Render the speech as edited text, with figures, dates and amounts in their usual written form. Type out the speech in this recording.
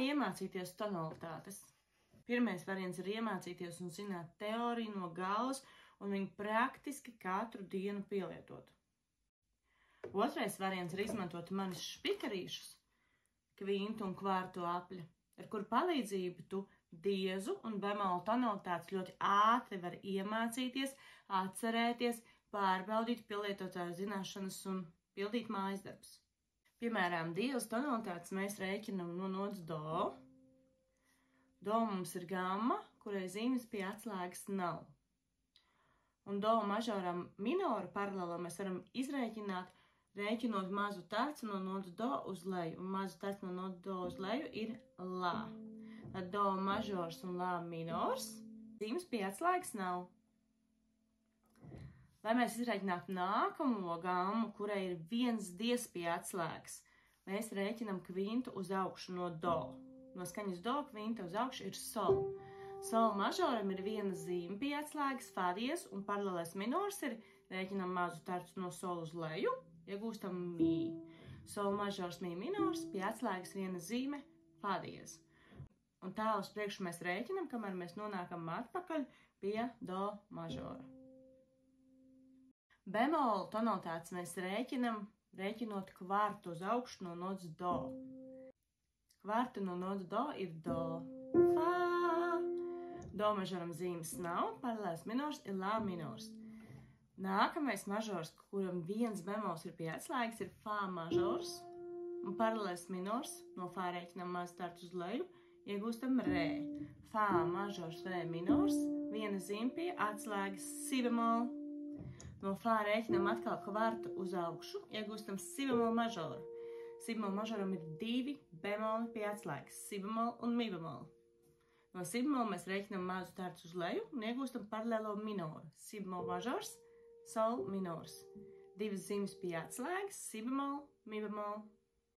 iemācīties tonalitātes? Pirmais variants ir iemācīties un zināt teoriju no galvas un viņu praktiski katru dienu pielietot. Otrais variants ir izmantot manis špikarīšus, kvintu un kvārtu apļa, ar kuru palīdzību tu diezu un bemolu tonalitātes ļoti ātri var iemācīties, atcerēties, pārbaudīt pielietotāju zināšanas un pildīt mājasdarbus. Piemēram, dievas tonalitātes mēs rēķinam no nots do. Do mums ir gamma, kurai zīmes pie atslēgas nav. Un do mažoram minoru paralēlo mēs varam izrēķināt, rēķinot mazu tercu no nots do uz leju. Un mazu tercu no nots do uz leju ir lā. Tad do mažors un lā minors, zīmes pie atslēgas nav. Lai mēs izrēķinātu nākamo gammu, kurai ir viens diez pie atslēgas, mēs rēķinam kvintu uz augšu no do. No skaņas do kvinta uz augšu ir sol. Sol mažoram ir viena zīme pie atslēgas, fa diez, un paralēlais minors ir rēķinam mazu tercu no sol uz leju, iegūstam mi. Sol mažors, mi minors, pie atslēgas viena zīme, fa diez. Un tā uz priekšu mēs rēķinam, kamēr mēs nonākam atpakaļ pie do mažora. Bemolu tonalitātes mēs rēķinam, rēķinot kvartu uz augšu no nots do. Kvarta no nots do ir do, fa. Do mažoram zīmes nav, paralēls minors ir lā minors. Nākamais mažors, kuram viens bemols ir pie atslēgas, ir fa mažors. Un paralēls minors, no fa rēķinam mazu tercu uz leju, iegūstam re. Fa mažors, re minors, viena zīme pie atslēgas, si bemol. No fa rēķinam atkal kvartu uz augšu, iegūstam si bemol mažoru. Si bemol mažoram ir divi bemoli pie atslēgas, si bemol un mi bemol. No si bemol mēs rēķinam mazu tercu uz leju un iegūstam paralēlo minoru. Si bemol mažors, sol minors. Divas zīmes pie atslēgas, si bemol, mi bemol.